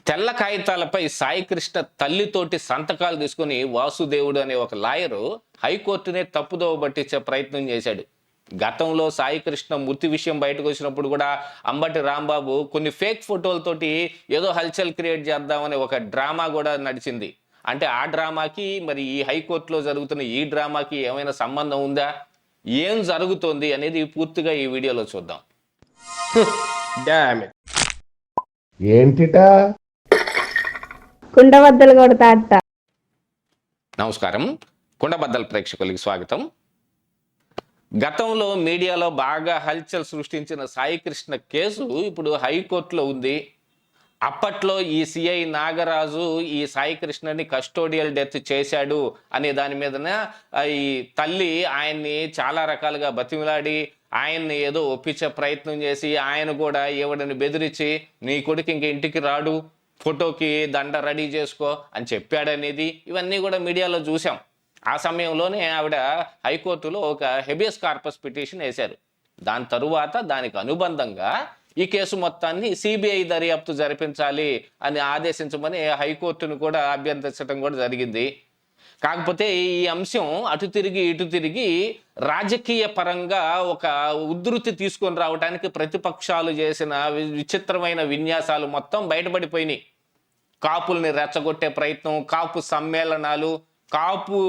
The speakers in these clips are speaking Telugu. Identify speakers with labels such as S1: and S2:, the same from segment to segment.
S1: తెల్ల కాగితాలపై సాయికృష్ణ తల్లితోటి సంతకాలు తీసుకుని వాసుదేవుడు అనే ఒక లాయరు హైకోర్టునే తప్పుదోవ పట్టించే ప్రయత్నం చేశాడు. గతంలో సాయికృష్ణ మృతి విషయం బయటకు వచ్చినప్పుడు కూడా అంబటి రాంబాబు కొన్ని ఫేక్ ఫోటోలతోటి ఏదో హల్చల్ క్రియేట్ చేద్దామనే ఒక డ్రామా కూడా నడిచింది. అంటే ఆ డ్రామాకి మరి ఈ హైకోర్టులో జరుగుతున్న ఈ డ్రామాకి ఏమైనా సంబంధం ఉందా, ఏం జరుగుతోంది అనేది పూర్తిగా ఈ వీడియోలో చూద్దాం.
S2: ఏంటిటా
S3: కుండబద్దలు కొడతా అట్ట.
S1: నమస్కారం, కుండబద్దల ప్రేక్షకులకి స్వాగతం. గతంలో మీడియాలో బాగా హల్చల్ సృష్టించిన సాయికృష్ణ కేసు ఇప్పుడు హైకోర్టులో ఉంది. అప్పట్లో ఈ సిఐ నాగరాజు ఈ సాయికృష్ణని కస్టోడియల్ డెత్ చేశాడు అనే దాని మీదన ఈ తల్లి ఆయన్ని చాలా రకాలుగా బతిమిలాడి ఆయన్ని ఏదో ఒప్పించే ప్రయత్నం చేసి ఆయన కూడా ఎవడని బెదిరించి నీ కొడుకు ఇంక ఇంటికి రాడు, ఫోటోకి దండ రెడీ చేసుకో అని చెప్పాడనేది ఇవన్నీ కూడా మీడియాలో చూసాం. ఆ సమయంలోనే ఆవిడ హైకోర్టులో ఒక హెబియస్ కార్పస్ పిటిషన్ వేశారు. దాని తరువాత దానికి అనుబంధంగా ఈ కేసు మొత్తాన్ని సిబిఐ దర్యాప్తు జరిపించాలి అని ఆదేశించమని హైకోర్టును కూడా అభ్యర్థించడం కూడా జరిగింది. కాకపోతే ఈ అంశం అటు తిరిగి ఇటు తిరిగి రాజకీయ పరంగా ఒక ఉధృతి తీసుకొని రావడానికి ప్రతిపక్షాలు చేసిన విచిత్రమైన విన్యాసాలు మొత్తం బయటపడిపోయినాయి. కాపుల్ని రెచ్చగొట్టే ప్రయత్నం, కాపు సమ్మేళనాలు, కాపు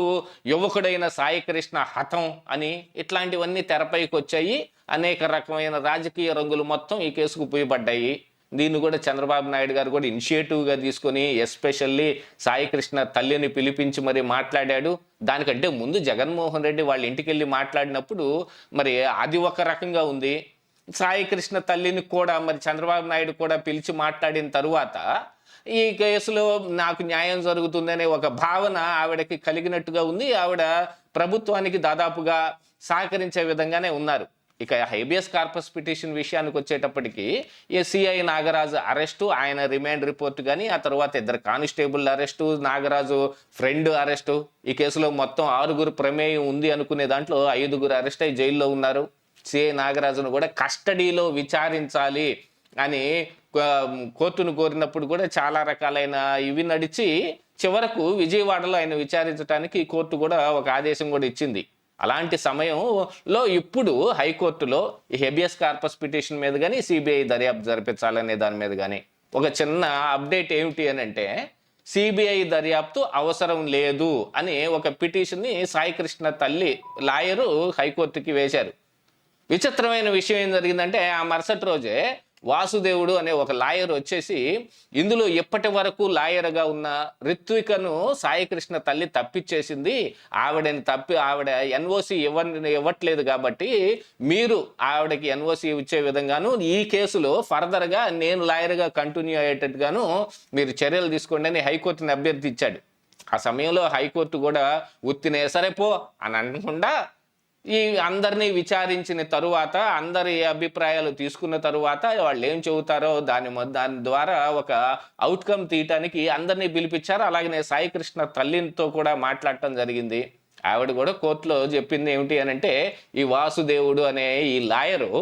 S1: యువకుడైన సాయికృష్ణ హతం అని ఇట్లాంటివన్నీ తెరపైకి వచ్చాయి. అనేక రకమైన రాజకీయ రంగులు మొత్తం ఈ కేసుకు పూయబడ్డాయి. దీన్ని కూడా చంద్రబాబు నాయుడు గారు కూడా ఇనిషియేటివ్గా తీసుకొని ఎస్పెషల్లీ సాయికృష్ణ తల్లిని పిలిపించి మరి మాట్లాడాడు. దానికంటే ముందు జగన్మోహన్ రెడ్డి వాళ్ళ ఇంటికి వెళ్ళి మాట్లాడినప్పుడు మరి అది ఒక రకంగా ఉంది. సాయికృష్ణ తల్లిని కూడా మరి చంద్రబాబు నాయుడు కూడా పిలిచి మాట్లాడిన తరువాత ఈ కేసులో నాకు న్యాయం జరుగుతుందనే ఒక భావన ఆవిడకి కలిగినట్టుగా ఉంది. ఆవిడ ప్రభుత్వానికి దాదాపుగా సహకరించే విధంగానే ఉన్నారు. ఇక హైబియస్ కార్పస్ పిటిషన్ విషయానికి వచ్చేటప్పటికి ఈ సిఐ నాగరాజు అరెస్టు, ఆయన రిమాండ్ రిపోర్ట్ కానీ, ఆ తర్వాత 2 constable arrest, Nagaraju friend arrest, ఈ కేసులో మొత్తం 6 ప్రమేయం ఉంది అనుకునే దాంట్లో 5 అరెస్ట్ అయ్యి జైల్లో ఉన్నారు. సిఐ నాగరాజును కూడా కస్టడీలో విచారించాలి అని కోర్టును కోరినప్పుడు కూడా చాలా రకాలైన ఇవి నడిచి చివరకు విజయవాడలో ఆయన విచారించడానికి కోర్టు కూడా ఒక ఆదేశం కూడా ఇచ్చింది. అలాంటి సమయంలో ఇప్పుడు హైకోర్టులో ఈ హెబియస్ కార్పస్ పిటిషన్ మీద కానీ సిబిఐ దర్యాప్తు జరిపించాలనే దాని మీద కానీ ఒక చిన్న అప్డేట్ ఏమిటి అని అంటే, సిబిఐ దర్యాప్తు అవసరం లేదు అని ఒక పిటిషన్ని సాయికృష్ణ తల్లి లాయరు హైకోర్టుకి వేశారు. విచిత్రమైన విషయం ఏం జరిగిందంటే, ఆ మరుసటి రోజే వాసుదేవుడు అనే ఒక లాయర్ వచ్చేసి ఇందులో ఇప్పటి వరకు లాయర్గా ఉన్న రిత్వికను సాయికృష్ణ తల్లి తప్పిచ్చేసింది, ఆవిడ ఎన్ఓసి ఇవ్వట్లేదు కాబట్టి మీరు ఆవిడకి ఎన్ఓసి ఇచ్చే విధంగాను ఈ కేసులో ఫర్దర్గా నేను లాయర్గా కంటిన్యూ అయ్యేటట్టుగాను మీరు చర్యలు తీసుకోండి అని హైకోర్టుని అభ్యర్థించాడు. ఆ సమయంలో హైకోర్టు కూడా ఉత్తినే సరే పో అని అనకుండా ఈ అందరినీ విచారించిన తరువాత, అందరి అభిప్రాయాలు తీసుకున్న తరువాత వాళ్ళు ఏం చెబుతారో దాని ద్వారా ఒక అవుట్కమ్ తీయటానికి అందరినీ పిలిపించారు. అలాగనే సాయికృష్ణ తల్లితో కూడా మాట్లాడటం జరిగింది. ఆవిడ కూడా కోర్టులో చెప్పింది ఏమిటి అని అంటే, ఈ వాసుదేవుడు అనే ఈ లాయరు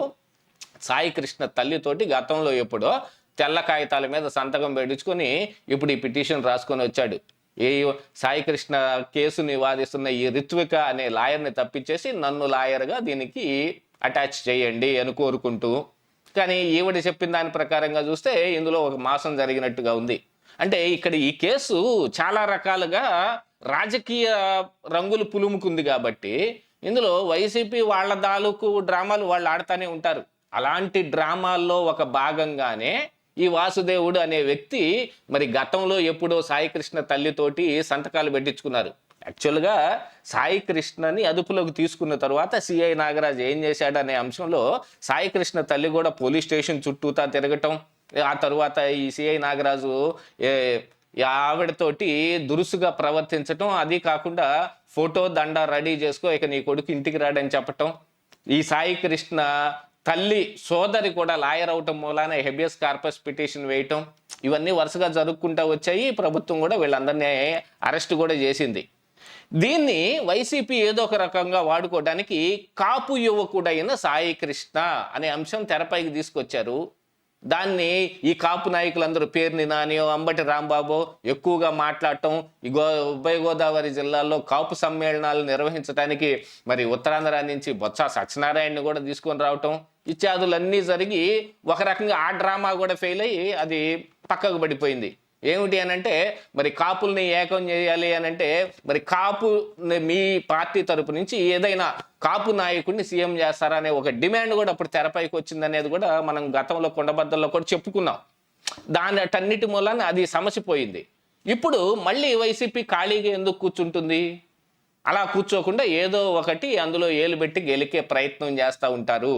S1: సాయికృష్ణ తల్లితోటి గతంలో ఎప్పుడో తెల్ల కాగితాల మీద సంతకం పెట్టించుకొని ఇప్పుడు ఈ పిటిషన్ రాసుకొని వచ్చాడు. ఈ సాయికృష్ణ కేసుని వాదిస్తున్న ఈ రిత్విక అనే లాయర్ని తప్పించేసి నన్ను లాయర్గా దీనికి అటాచ్ చేయండి అని కోరుకుంటూ, కానీ ఈవిడ చెప్పిన దాని ప్రకారంగా చూస్తే ఇందులో ఒక మోసం జరిగినట్టుగా ఉంది. అంటే ఇక్కడ ఈ కేసు చాలా రకాలుగా రాజకీయ రంగులు పులుముకుంది కాబట్టి ఇందులో వైసీపీ వాళ్ళ తాలూకు డ్రామాలు వాళ్ళు ఆడుతూనే ఉంటారు. అలాంటి డ్రామాల్లో ఒక భాగంగానే ఈ వాసుదేవుడు అనే వ్యక్తి మరి గతంలో ఎప్పుడో సాయికృష్ణ తల్లితోటి సంతకాలు పెట్టించుకున్నారు. యాక్చువల్గా సాయికృష్ణని అదుపులోకి తీసుకున్న తర్వాత సిఐ నాగరాజు ఏం చేశాడు అనే అంశంలో సాయికృష్ణ తల్లి కూడా పోలీస్ స్టేషన్ చుట్టూతా తిరగటం, ఆ తరువాత ఈ సిఐ నాగరాజు ఆవిడతోటి దురుసుగా ప్రవర్తించటం, అది కాకుండా ఫోటో దండ రెడీ చేసుకో ఇక నీ కొడుకు ఇంటికి రాడని చెప్పటం, ఈ సాయికృష్ణ తల్లి సోదరి కూడా లాయర్ అవటం మూలాన హెబియస్ కార్పస్ పిటిషన్ వేయటం, ఇవన్నీ వరుసగా జరుపుకుంటూ వచ్చాయి. ప్రభుత్వం కూడా వీళ్ళందరినీ అరెస్ట్ కూడా చేసింది. దీన్ని వైసీపీ ఏదో ఒక రకంగా వాడుకోవడానికి కాపు యువకుడైన సాయికృష్ణ అనే అంశం తెరపైకి తీసుకొచ్చారు. దాన్ని ఈ కాపు నాయకులందరూ పేర్ని నాని, అంబటి రాంబాబు ఎక్కువగా మాట్లాడటం, ఈ ఉభయ గోదావరి జిల్లాల్లో కాపు సమ్మేళనాలు నిర్వహించడానికి మరి ఉత్తరాంధ్ర నుంచి బొత్స సత్యనారాయణని కూడా తీసుకొని రావటం ఇత్యాదులన్నీ జరిగి ఒక రకంగా ఆ డ్రామా కూడా ఫెయిల్ అయ్యి అది పక్కకు పడిపోయింది. ఏమిటి అనంటే మరి కాపుల్ని ఏకం చేయాలి అనంటే మరి కాపు మీ పార్టీ తరపు నుంచి ఏదైనా కాపు నాయకుడిని సీఎం చేస్తారా అనే ఒక డిమాండ్ కూడా అప్పుడు తెరపైకి వచ్చింది అనేది కూడా మనం గతంలో కొండబద్దల్లో కూడా చెప్పుకున్నాం. దానిటన్నిటి మూలాన అది సమసిపోయింది. ఇప్పుడు మళ్ళీ వైసీపీ ఖాళీగా ఎందుకు కూర్చుంటుంది? అలా కూర్చోకుండా ఏదో ఒకటి అందులో ఏలు పెట్టి గెలికే ప్రయత్నం చేస్తూ ఉంటారు.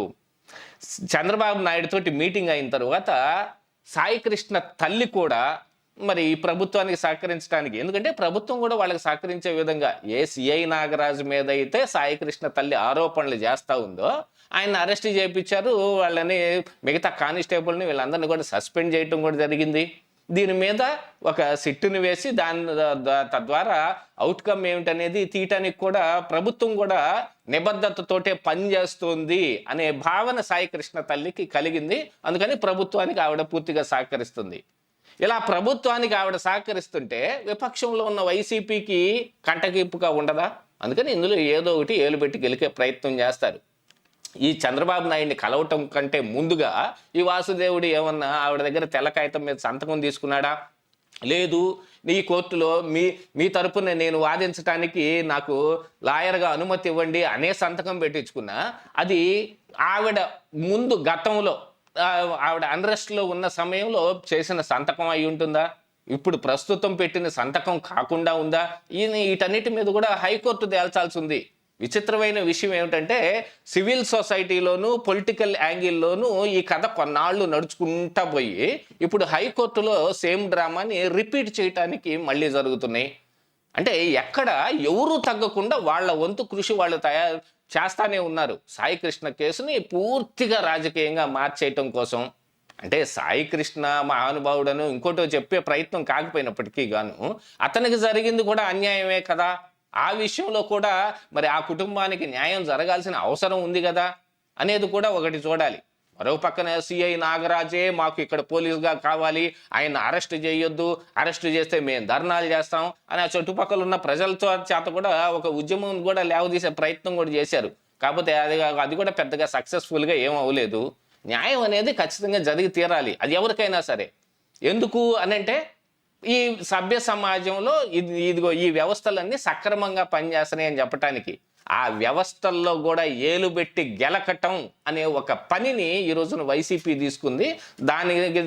S1: చంద్రబాబు నాయుడు తోటి మీటింగ్ అయిన తర్వాత సాయి కృష్ణ తల్లి కూడా మరి ఈ ప్రభుత్వానికి సహకరించడానికి, ఎందుకంటే ప్రభుత్వం కూడా వాళ్ళకి సహకరించే విధంగా ఏ సిఐ నాగరాజు మీద అయితే సాయి కృష్ణ తల్లి ఆరోపణలు చేస్తూ ఉందో ఆయన అరెస్ట్ చేయించారు. వాళ్ళని మిగతా కానిస్టేబుల్ని వీళ్ళందరినీ కూడా సస్పెండ్ చేయటం కూడా జరిగింది. దీని మీద ఒక సిట్టుని వేసి తద్వారా అవుట్కమ్ ఏమిటనేది తీయటానికి కూడా ప్రభుత్వం కూడా నిబద్ధతతోటే పనిచేస్తుంది అనే భావన సాయి కృష్ణ తల్లికి కలిగింది. అందుకని ప్రభుత్వానికి ఆవిడ పూర్తిగా సహకరిస్తుంది. ఇలా ప్రభుత్వానికి ఆవిడ సహకరిస్తుంటే విపక్షంలో ఉన్న వైసీపీకి కంటకింపుగా ఉండదా? అందుకని ఇందులో ఏదో ఒకటి ఏలు పెట్టి గెలికే ప్రయత్నం చేస్తారు. ఈ చంద్రబాబు నాయుడిని కలవటం కంటే ముందుగా ఈ వాసుదేవుడు ఏమన్నా ఆవిడ దగ్గర తెల్ల కాగితం మీద సంతకం తీసుకున్నాడా? లేదు, ఈ కోర్టులో మీ తరపున నేను వాదించడానికి నాకు లాయర్గా అనుమతి ఇవ్వండి అనే సంతకం పెట్టించుకున్నా. అది ఆవిడ ముందు గతంలో ఆవిడ అన్రెస్ట్లో ఉన్న సమయంలో చేసిన సంతకం అయి ఉంటుందా? ఇప్పుడు ప్రస్తుతం పెట్టిన సంతకం కాకుండా ఉందా? వీటన్నిటి మీద కూడా హైకోర్టు తేల్చాల్సి ఉంది. విచిత్రమైన విషయం ఏమిటంటే సివిల్ సొసైటీలోను పొలిటికల్ యాంగిల్లోనూ ఈ కథ కొన్నాళ్ళు నడుచుకుంటా పోయి ఇప్పుడు హైకోర్టులో సేమ్ డ్రామాని రిపీట్ చేయటానికి మళ్ళీ జరుగుతున్నాయి. అంటే ఎక్కడ ఎవరు తగ్గకుండా వాళ్ళ వంతు కృషి వాళ్ళు చేస్తానే ఉన్నారు. సాయి కృష్ణ కేసుని పూర్తిగా రాజకీయంగా మార్చేయటం కోసం. అంటే సాయి కృష్ణ మహానుభావుడను ఇంకోటో చెప్పే ప్రయత్నం కాకపోయినప్పటికీ గాను అతనికి జరిగింది కూడా అన్యాయమే కదా. ఆ విషయంలో కూడా మరి ఆ కుటుంబానికి న్యాయం జరగాల్సిన అవసరం ఉంది కదా అనేది కూడా ఒకటి చూడాలి. మరో పక్కన సిఐ నాగరాజే మాకు ఇక్కడ పోలీసుగా కావాలి, ఆయన అరెస్ట్ చేయొద్దు, అరెస్ట్ చేస్తే మేము ధర్నాలు చేస్తాం అని ఆ చుట్టుపక్కల ఉన్న ప్రజలతో చేత కూడా ఒక ఉద్యమం కూడా లేవదీసే ప్రయత్నం కూడా చేశారు. కాకపోతే అది కూడా పెద్దగా సక్సెస్ఫుల్గా ఏం అవ్వలేదు. న్యాయం అనేది ఖచ్చితంగా జరిగి తీరాలి, అది ఎవరికైనా సరే. ఎందుకు అనంటే ఈ సభ్య సమాజంలో ఇదిగో ఈ వ్యవస్థలన్నీ సక్రమంగా పనిచేస్తున్నాయి అని చెప్పటానికి. ఆ వ్యవస్థల్లో కూడా ఏలుబెట్టి గెలకటం అనే ఒక పనిని ఈ రోజున వైసీపీ తీసుకుంది. దానికి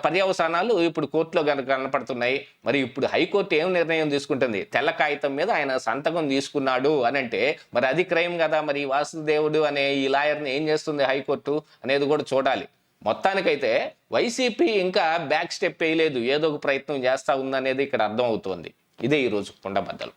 S1: పర్యవసానాలు ఇప్పుడు కోర్టులో కనపడుతున్నాయి. మరి ఇప్పుడు హైకోర్టు ఏం నిర్ణయం తీసుకుంటుంది? తెల్ల కాగితం మీద ఆయన సంతకం తీసుకున్నాడు అనంటే మరి అది క్రైమ్ కదా. మరి వాసుదేవుడు అనే ఈ లాయర్ని ఏం చేస్తుంది హైకోర్టు అనేది కూడా చూడాలి. మొత్తానికైతే వైసీపీ ఇంకా బ్యాక్ స్టెప్ వేయలేదు, ఏదో ఒక ప్రయత్నం చేస్తా ఉందనేది ఇక్కడ అర్థం అవుతోంది. ఇదే ఈరోజు కుండబద్దలు.